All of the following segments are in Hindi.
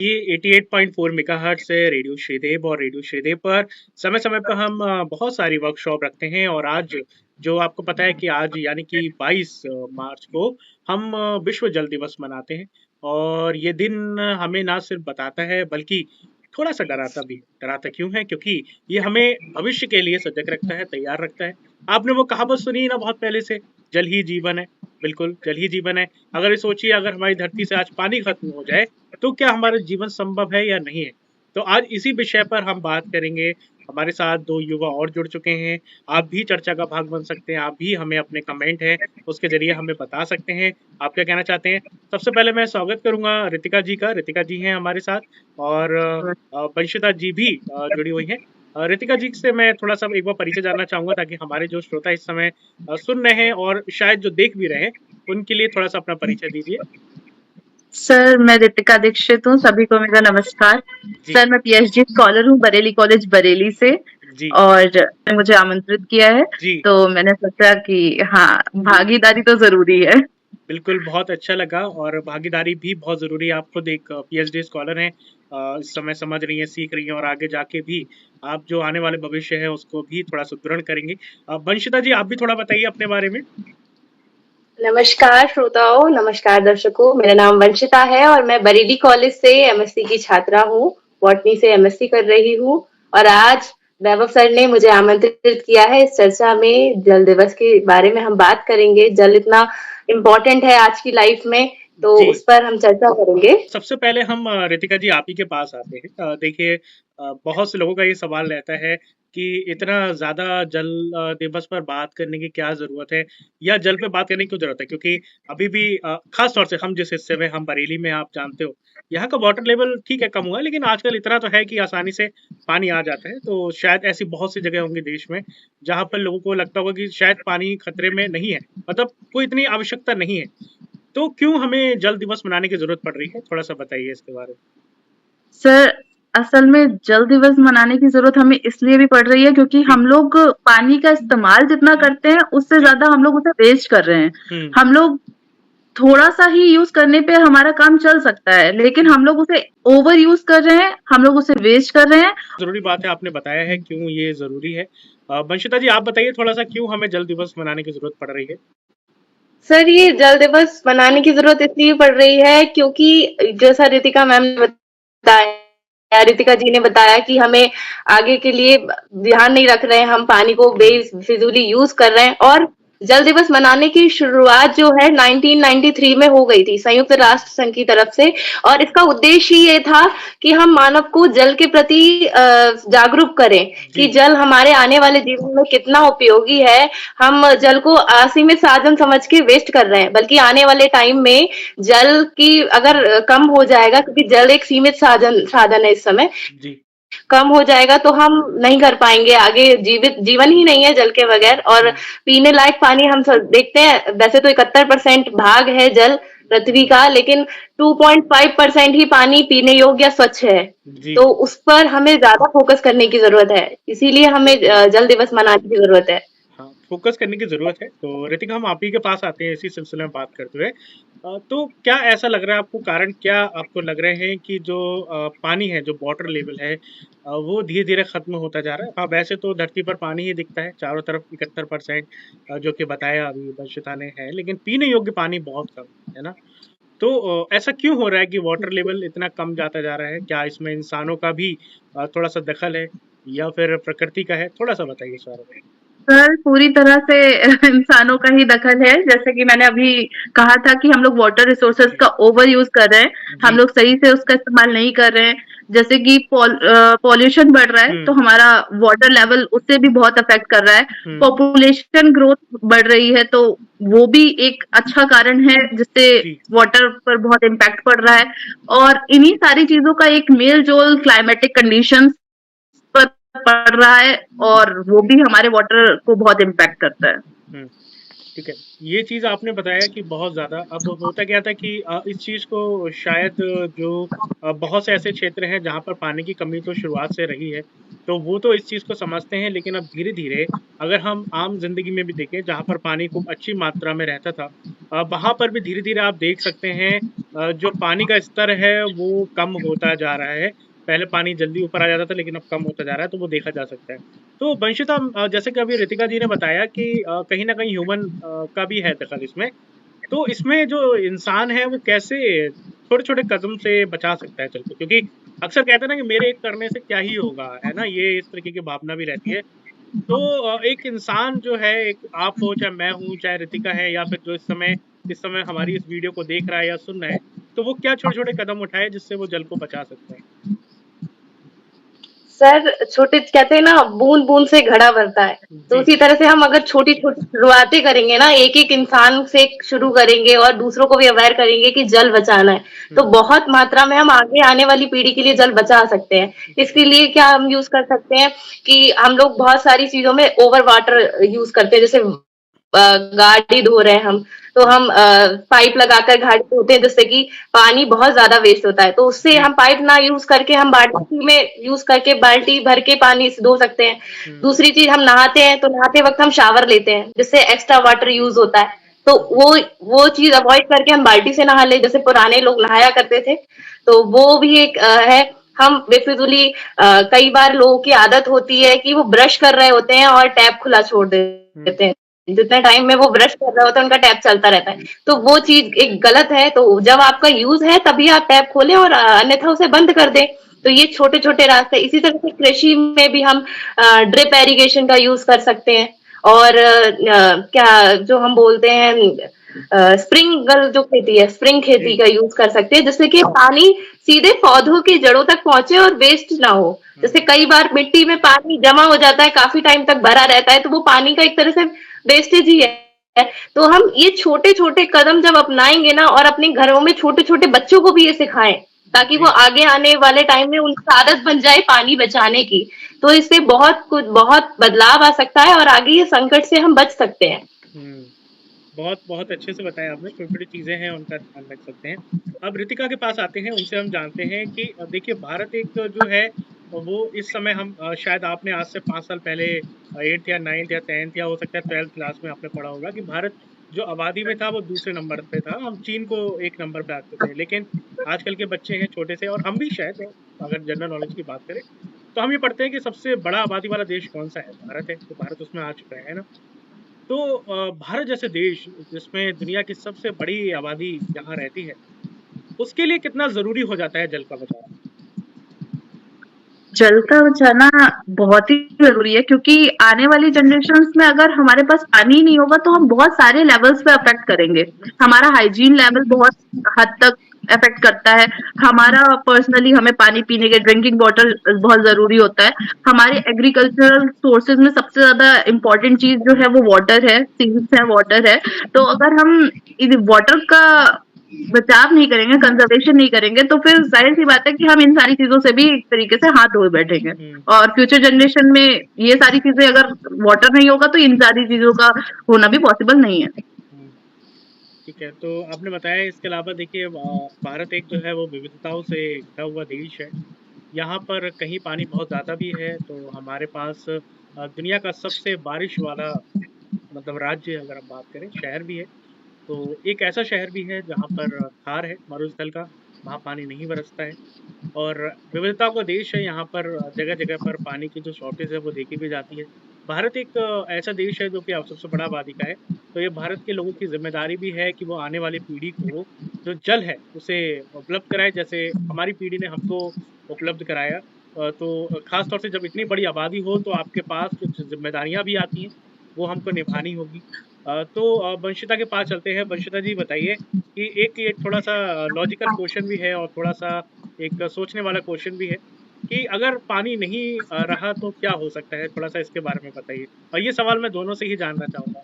ये 88.4 मेगाहर्ट्ज़ से रेडियो श्रीदेव और रेडियो श्रीदेव पर समय-समय पर हम बहुत सारी वर्कशॉप रखते हैं और आज जो आपको पता है कि आज यानी कि 22 मार्च को हम विश्व जल दिवस मनाते हैं और ये दिन हमें ना सिर्फ बताता है बल्कि थोड़ा-सा डराता भी है। डराता क्यों है? क्योंकि ये हमें भविष्य के लिए सजग रखता है, तैयार रखता है। आपने वो कहावत सुनी है ना बहुत पहले से, जल ही जीवन है। बिल्कुल, जल ही जीवन है। अगर ये सोचिए अगर हमारी धरती से आज पानी खत्म हो जाए तो क्या हमारा जीवन संभव है या नहीं है? तो आज इसी विषय पर हम बात करेंगे। हमारे साथ 2 युवा और जुड़ चुके हैं। आप भी चर्चा का भाग बन सकते हैं। आप भी हमें अपने कमेंट हैं, उसके ज़रिए हमें बता सकते हैं, आप क्या कहना चाहते हैं। सबसे पहले मैं स्वागत करूँगा रितिका जी का। रितिका जी हैं हमारे साथ और वंशिता जी भी जुड़ी हुई हैं। रितिका जी से मैं थोड़ा-सा एक बार परिचय जानना चाहूँगा ताकि हमारे जो श्रोता इस समय सुन रहे हैं और शायद जो देख भी रहे हैं, उनके लिए थोड़ा-सा अपना परिचय दीजिए। सर, मैं रितिका दीक्षित हूँ, सभी को मेरा नमस्कार। जी, सर, मैं पीएचडी स्कॉलर हूँ बरेली कॉलेज बरेली से जी, और मुझे आमंत्रित किया है, जी। तो मैंने सोचा कि हाँ, भागीदारी तो ज़रूरी है। बिल्कुल, बहुत अच्छा लगा और भागीदारी भी बहुत ज़रूरी है। आप खुद एक पीएचडी स्कॉलर हैं। इस समय समझ रही हैं, सीख रही हैं और आगे जाके भी आप जो आने वाले भविष्य है, उसको भी थोड़ा सुदृढ़ करेंगी। वंशिता जी, आप भी थोड़ा बताइए अपने बारे में। नमस्कार श्रोताओं, नमस्कार दर्शकों। मेरा नाम वंशिता है और मैं बरेली कॉलेज से एमएससी की छात्रा हूँ। बॉटनी से एमएससी कर रही हूँ और आज वैभव सर ने मुझे आमंत्रित किया है इस चर्चा में। जल दिवस के बारे में हम बात करेंगे। जल इतना इम्पोर्टेंट है आज की लाइफ में, तो जी। उस पर हम चर्चा करेंगे। सबसे पहले हम रितिका जी आप ही के पास आते हैं। देखिए बहुत से लोगों का ये सवाल रहता है कि इतना ज़्यादा जल दिवस पर बात करने की क्या ज़रूरत है या जल पे बात करने की क्यों ज़रूरत है? क्योंकि अभी भी ख़ास तौर से हम जिस हिस्से में हम बरेली में आप जानते हो, यहाँ का वाटर लेवल ठीक है कम हुआ है लेकिन आजकल इतना तो है कि आसानी से पानी आ जाता है। तो शायद ऐसी बहुत सी जगह होंगी देश में, जहाँ पर लोगों को लगता होगा कि शायद पानी खतरे में नहीं है, मतलब कोई इतनी आवश्यकता नहीं है। तो क्यों हमें जल दिवस मनाने की ज़रूरत पड़ रही है? थोड़ा-सा बताइए इसके बारे में। सर, असल में जल दिवस मनाने की ज़रूरत हमें इसलिए भी पड़ रही है क्योंकि जी, हम लोग पानी का इस्तेमाल जितना करते हैं, उससे जी। ज़्यादा हम लोग उसे वेस्ट कर रहे हैं। हुँ, हम लोग थोड़ा-सा ही यूज़ करने पे हमारा काम चल सकता है, लेकिन हम लोग उसे ओवर यूज़ कर रहे हैं, हम लोग उसे वेस्ट कर रहे हैं। ज़रूरी बात है आपने बताया है क्यों ये ज़रूरी है। वंशिता जी आप बताइए थोड़ा-सा क्यों हमें जल दिवस मनाने की ज़रूरत पड़ रही है? सर, ये जल दिवस मनाने की जरूरत इसलिए पड़ रही है क्योंकि जैसा रितिका मैम ने बताया, रितिका जी ने बताया कि हमें आगे के लिए ध्यान नहीं रख रहे हैं, हम पानी को हुँ, बेफिजूली यूज कर रहे हैं। और जल दिवस मनाने की शुरुआत जो है 1993 में हो गई थी संयुक्त राष्ट्र संघ की तरफ से। और इसका उद्देश्य ही ये था कि हम मानव को जल के प्रति जागरूक करें कि जी, जल हमारे आने वाले जीवन में कितना उपयोगी है। हम जल को असीमित साधन समझ के वेस्ट कर रहे हैं, बल्कि आने वाले टाइम में जल की अगर कम हो जाएगा, क्योंकि जल एक सीमित साधन साधन है इस समय, जी, कम हो जाएगा तो हम नहीं कर पाएंगे आगे। जीवित जीवन ही नहीं है जल के बगैर। और हुँ, पीने लायक पानी हम सब देखते हैं, वैसे तो 71% भाग है जल पृथ्वी हुँ, का, लेकिन 2.5% ही पानी पीने योग्य या स्वच्छ है। जी। तो उस पर हमें ज्यादा फोकस करने की जरूरत है, इसीलिए हमें जल दिवस मनाने की जरूरत है। हाँ, फ़ोकस करने की ज़रूरत है। तो रितिका हम आप ही के पास आते हैं इसी सिलसिले में बात करते हुए। तो क्या ऐसा लग रहा है आपको कारण क्या आपको लग रहे हैं कि जो पानी है, जो वाटर लेवल है वो धीरे-धीरे ख़त्म होता जा रहा है? हाँ, वैसे तो धरती पर पानी ही दिखता है चारों तरफ 71% जो कि बताया अभी वर्षिता ने है, लेकिन पीने योग्य पानी बहुत कम है ना? तो ऐसा क्यों हो रहा है कि वाटर लेवल इतना कम जाता जा रहा है? क्या इसमें इंसानों का भी थोड़ा-सा दखल है या फिर प्रकृति का है? थोड़ा-सा बताइए इस बारे में। सर, पूरी तरह से इंसानों का ही दखल है। जैसे कि मैंने अभी कहा था कि हम लोग वाटर रिसोर्सेज़ जी, का ओवर यूज़ कर रहे हैं, हम जी। लोग सही से उसका इस्तेमाल नहीं कर रहे हैं। जैसे कि पॉल्यूशन बढ़ रहा है, हुँ, तो हमारा वाटर लेवल उससे भी बहुत अफ़ेक्ट कर रहा है। हुँ, पॉपुलेशन ग्रोथ बढ़ रही है, तो वो भी एक अच्छा कारण है, जिससे जी, वाटर पर बहुत इम्पैक्ट पड़ रहा है। और इन्हीं सारी चीज़ों का एक मेल-जोल क्लाइमेटिक कंडीशंस पर पड़ रहा है और वो भी हमारे वाटर को बहुत इम्पैक्ट करता है। हुँ, ठीक है। ये चीज़ आपने बताया कि बहुत ज़्यादा अब होता क्या था कि इस चीज़ को शायद जो बहुत से ऐसे क्षेत्र हैं जहाँ पर पानी की कमी तो शुरुआत से रही है। तो वो तो इस चीज़ को समझते हैं, लेकिन अब धीरे-धीरे अगर हम आम ज़िंदगी में भी देखें, जहाँ पर पानी खूब अच्छी मात्रा में रहता था, वहाँ पर भी धीरे-धीरे आप देख सकते हैं जो पानी का स्तर है वो कम होता जा रहा है। पहले पानी जल्दी ऊपर आ जाता था, लेकिन अब कम होता जा रहा है, तो वो देखा जा सकता है। तो वंशिता, जैसे कि अभी रितिका जी ने बताया कि कहीं न कहीं ह्यूमन का भी है दखल इसमें। तो इसमें जो इंसान है वो कैसे छोटे-छोटे कदम से बचा सकता है जल को? क्योंकि अक्सर कहते हैं ना कि मेरे एक करने से क्या ही होगा, है ना? ये इस तरीके की भावना भी रहती है। तो एक इंसान जो है, एक आप हो, चाहे मैं हूँ, चाहे रितिका है, या फिर जो इस समय हमारी इस वीडियो को देख रहा है या सुन रहा है, तो वो क्या छोटे-छोटे कदम उठाए जिससे वो जल को बचा सकता है? सर, छोटे कहते हैं ना, बूंद बूंद से घड़ा भरता है। तो जी। उसी तरह से हम अगर छोटी छोटी शुरुआतें करेंगे ना, एक एक इंसान से शुरू करेंगे और दूसरों को भी अवेयर करेंगे कि जल बचाना है, तो बहुत मात्रा में हम आगे आने वाली पीढ़ी के लिए जल बचा सकते हैं। इसके लिए क्या हम यूज कर सकते हैं कि हम लोग बहुत सारी चीजों में ओवर वाटर यूज करते हैं। जैसे गाड़ी धो रहे हैं हम, तो हम पाइप लगाकर गाड़ी धोते हैं, जिससे कि पानी बहुत ज्यादा वेस्ट होता है। तो उससे हम पाइप ना यूज करके हम बाल्टी में यूज करके बाल्टी भर के पानी से धो सकते हैं। दूसरी चीज, हम नहाते हैं तो नहाते वक्त हम शावर लेते हैं, जिससे एक्स्ट्रा वाटर यूज होता है। तो वो चीज अवॉइड करके हम बाल्टी से नहा ले, जैसे पुराने लोग नहाया करते थे। तो वो भी एक है। हम बेफिजूली कई बार लोगों की आदत होती है कि वो ब्रश कर रहे होते हैं और टैप खुला छोड़ देते हैं। जितने टाइम में वो ब्रश कर रहे होते हैं, उनका टैप चलता रहता है। तो वो चीज एक गलत है। तो जब आपका यूज है तभी आप टैप खोलें, और अन्यथा उसे बंद कर दें। तो ये छोटे छोटे रास्ते। इसी तरह से कृषि में भी हम ड्रिप एरिगेशन का यूज कर सकते हैं। और क्या जो हम बोलते हैं स्प्रिंगल जो खेती है, स्प्रिंग खेती का यूज कर सकते हैं, जिससे कि पानी सीधे पौधों की जड़ों तक पहुंचे और वेस्ट ना हो। जैसे कई बार मिट्टी में पानी जमा हो जाता है, काफी टाइम तक भरा रहता है, तो वो पानी का एक तरह से वेस्टेज ही है। तो हम ये छोटे छोटे कदम जब अपनाएंगे ना, और अपने घरों में छोटे छोटे बच्चों को भी ये सिखाएं, ताकि वो आगे आने वाले टाइम में उनकी आदत बन जाए पानी बचाने की, तो इससे बहुत बदलाव आ सकता है और आगे ये संकट से हम बच सकते हैं। बहुत बहुत अच्छे से बताया आपने। छोटी छोटी चीजें हैं, उनका ध्यान रख सकते हैं। अब रितिका के पास आते हैं, उनसे हम जानते हैं कि देखिए, भारत एक जो है वो इस समय हम शायद आपने आज से 5 साल पहले 8th या 9th या 10th या हो सकता है 12th क्लास में आपने पढ़ा होगा कि भारत जो आबादी में था वो दूसरे नंबर पे था। हम चीन को 1 नंबर पे आते थे, लेकिन आजकल के बच्चे हैं छोटे से, और हम भी शायद, अगर जनरल नॉलेज की बात करें तो हम ये पढ़ते हैं कि सबसे बड़ा आबादी वाला देश कौन सा है, भारत है। तो भारत उसमें आ चुका है ना। तो भारत जैसे देश, जिसमें दुनिया की सबसे बड़ी आबादी यहाँ रहती है, उसके लिए कितना जरूरी हो जाता है जल का बचाव? जल का बचाना बहुत ही जरूरी है, क्योंकि आने वाली जनरेशन्स में अगर हमारे पास पानी नहीं होगा तो हम बहुत सारे लेवल्स पे अफेक्ट करेंगे। हमारा हाइजीन लेवल बहुत हद तक अफेक्ट करता है। हमारा पर्सनली हमें पानी पीने के ड्रिंकिंग वाटर बहुत जरूरी होता है। हमारे एग्रीकल्चरल सोर्सेज में सबसे ज्यादा इम्पोर्टेंट चीज जो है वो वाटर है, सीड्स है, वाटर है। तो अगर हम वाटर का बचाव नहीं करेंगे, कंजर्वेशन नहीं करेंगे, तो फिर जाहिर सी बात है कि हम इन सारी चीजों से भी एक तरीके से हाथ धोए बैठेंगे। और फ्यूचर जनरेशन में ये सारी चीजें, अगर वाटर नहीं होगा तो इन सारी चीजों का होना भी पॉसिबल नहीं है। ठीक है। तो आपने बताया, इसके अलावा देखिए, भारत एक जो है वो विविधताओं से घिरा हुआ देश है। यहाँ पर कहीं पानी बहुत ज़्यादा भी है, तो हमारे पास दुनिया का सबसे बारिश वाला, मतलब राज्य अगर हम बात करें, शहर भी है। तो एक ऐसा शहर भी है जहाँ पर थार है, मरुस्थल का, वहाँ पानी नहीं बरसता है। और विविधता का देश है, यहाँ पर जगह जगह पर पानी की जो शॉर्टेज है वो देखी भी जाती है। भारत एक ऐसा देश है जो कि अब सबसे बड़ा आबादी का है। तो ये भारत के लोगों की जिम्मेदारी भी है कि वो आने वाली पीढ़ी को जो जल है उसे उपलब्ध कराए, जैसे हमारी पीढ़ी ने हमको उपलब्ध कराया। तो खास तौर से जब इतनी बड़ी आबादी हो तो आपके पास कुछ जिम्मेदारियां भी आती हैं, वो हमको निभानी होगी। तो वंशिता के पास चलते हैं। वंशिता जी, बताइए कि एक थोड़ा सा लॉजिकल क्वेश्चन भी है और थोड़ा सा एक सोचने वाला क्वेश्चन भी है कि अगर पानी नहीं रहा तो क्या हो सकता है, थोड़ा सा इसके बारे में बताइए। और ये सवाल मैं दोनों से ही जानना चाहूंगा।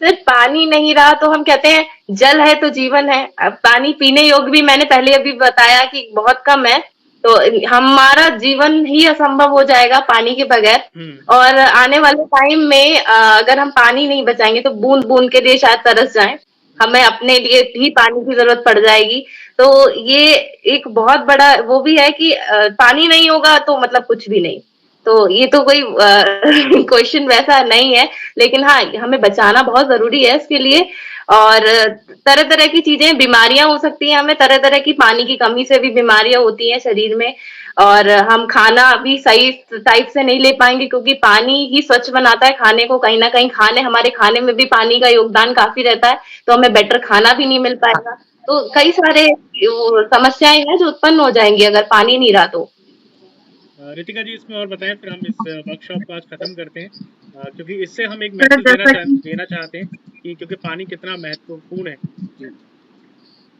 सिर्फ पानी नहीं रहा तो हम कहते हैं जल है तो जीवन है। अब पानी पीने योग्य भी मैंने पहले अभी बताया कि बहुत कम है, तो हमारा जीवन ही असंभव हो जाएगा पानी के बगैर। और आने वाले टाइम में अगर हम पानी नहीं बचाएंगे तो बूंद बूंद के लिए शायद तरस जाएं। हमें अपने लिए ही पानी की जरूरत पड़ जाएगी। तो ये एक बहुत बड़ा वो भी है कि पानी नहीं होगा तो मतलब कुछ भी नहीं। तो ये तो कोई क्वेश्चन वैसा नहीं है, लेकिन हाँ, हमें बचाना बहुत जरूरी है इसके लिए। और तरह तरह की चीजें, बीमारियां हो सकती हैं, हमें तरह तरह की पानी की कमी से भी बीमारियां होती हैं शरीर में। और हम खाना भी सही टाइप से नहीं ले पाएंगे, क्योंकि पानी ही स्वच्छ बनाता है खाने को। कहीं ना कहीं हमारे खाने में भी पानी का योगदान काफी रहता है, तो हमें बेटर खाना भी नहीं मिल पाएगा। तो कई सारे समस्याएं हैं जो उत्पन्न हो जाएंगी अगर पानी नहीं रहा तो। रितिका जी, इसमें और बताएं, फिर हम इस वर्कशॉप को आज खत्म करते हैं, क्योंकि इससे हम एक सर मैसेज जैसा कि देना चाहते हैं कि क्योंकि पानी कितना महत्वपूर्ण है। जी।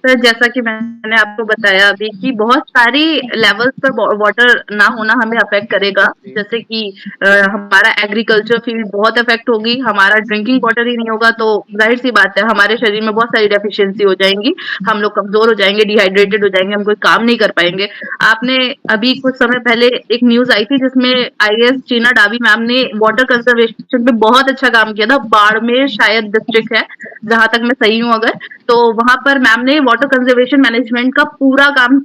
सर जैसा कि मैंने आपको बताया अभी कि बहुत सारी लेवल्स पर वाटर ना होना हमें अफेक्ट करेगा। जी। जैसे कि हमारा एग्रीकल्चर फील्ड बहुत अफेक्ट होगी, हमारा ड्रिंकिंग वाटर ही नहीं होगा तो जाहिर सी बात है हमारे शरीर में बहुत सारी डेफिशिएंसी हो जाएंगी, हम लोग कमजोर हो जाएंगे, डिहाइड्रेटेड हो जाएंगे, हम कोई काम नहीं कर पाएंगे। आपने अभी कुछ समय पहले एक न्यूज आई थी जिसमें आईएएस चीना डावी मैम ने वाटर कंजर्वेशन पे बहुत अच्छा काम किया था। बाड़मेर शायद डिस्ट्रिक्ट है, जहां तक मैं सही हूँ अगर, तो वहां पर मैम ने वाटर कंजर्वेशन मैनेजमेंट का पूरा काम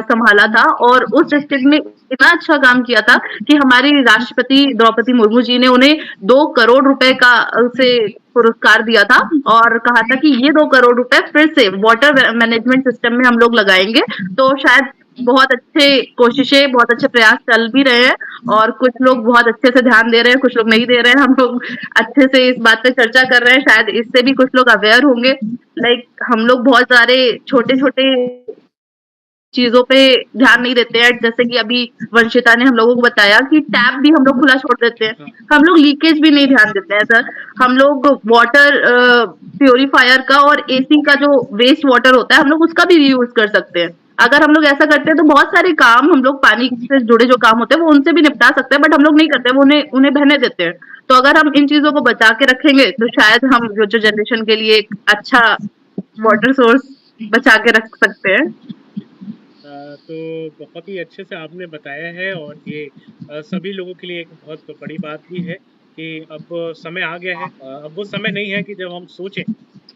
संभाला था और उस डिस्ट्रिक्ट में इतना अच्छा काम किया था कि हमारी राष्ट्रपति द्रौपदी मुर्मू जी ने उन्हें 2 करोड़ रुपए का से पुरस्कार दिया था और कहा था कि ये 2 करोड़ रुपए फिर से वाटर मैनेजमेंट सिस्टम में हम लोग लगाएंगे। तो शायद बहुत अच्छे कोशिशें, बहुत अच्छे प्रयास चल भी रहे हैं और कुछ लोग बहुत अच्छे से ध्यान दे रहे हैं, कुछ लोग नहीं दे रहे हैं। हम लोग अच्छे से इस बात पे चर्चा कर रहे हैं, शायद इससे भी कुछ लोग अवेयर होंगे। लाइक हम लोग बहुत सारे छोटे-छोटे चीज़ों पे ध्यान नहीं देते हैं। जैसे कि अभी वंशिता ने हम लोगों को बताया कि टैप भी हम लोग खुला छोड़ देते हैं। हम लोग लीकेज भी नहीं ध्यान देते हैं सर। हम लोग वाटर प्यूरीफायर का और एसी का जो वेस्ट वाटर होता है, हम लोग उसका भी रीयूज़ कर सकते हैं। अगर हम लोग ऐसा करते हैं तो बहुत सारे काम हम लोग पानी से जुड़े जो काम होते हैं, वो उनसे भी निपटा सकते हैं, बट हम लोग नहीं करते हैं, वो उन्हें बहने देते हैं। तो अगर हम इन चीज़ों को बचा के रखेंगे, तो शायद हम फ्यूचर जनरेशन के लिए एक अच्छा वाटर सोर्स बचा के रख सकते हैं। तो बहुत ही अच्छे से आपने बताया है, और ये सभी लोगों के लिए एक बहुत बड़ी बात भी है कि अब समय आ गया है। अब वो समय नहीं है कि जब हम सोचें,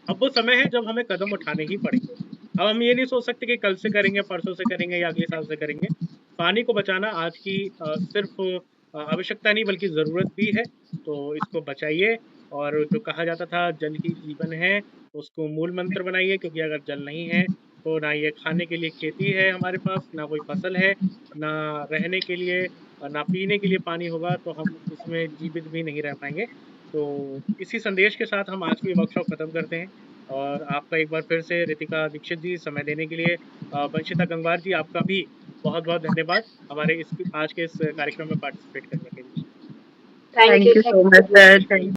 अब वो समय है जब हमें कदम उठाने ही पड़ेंगे। अब हम ये नहीं सोच सकते कि कल से करेंगे, परसों से करेंगे या अगले साल से करेंगे। पानी को बचाना आज की सिर्फ आवश्यकता नहीं बल्कि ज़रूरत भी है। तो इसको बचाइए, और जो कहा जाता था जल ही जीवन है, उसको मूल मंत्र बनाइए, क्योंकि अगर जल नहीं है तो ना ये खाने के लिए खेती है हमारे पास, ना कोई फसल है, ना रहने के लिए, ना पीने के लिए पानी होगा, तो हम इसमें जीवित भी नहीं रह पाएंगे। तो इसी संदेश के साथ हम आज की वर्कशॉप खत्म करते हैं, और आपका एक बार फिर से रितिका दीक्षित जी समय देने के लिए, वंशिता गंगवार जी आपका भी बहुत बहुत धन्यवाद हमारे इस आज के इस कार्यक्रम में पार्टिसिपेट करने के लिए। Thank thank you, you thank so much you. Sir. Thank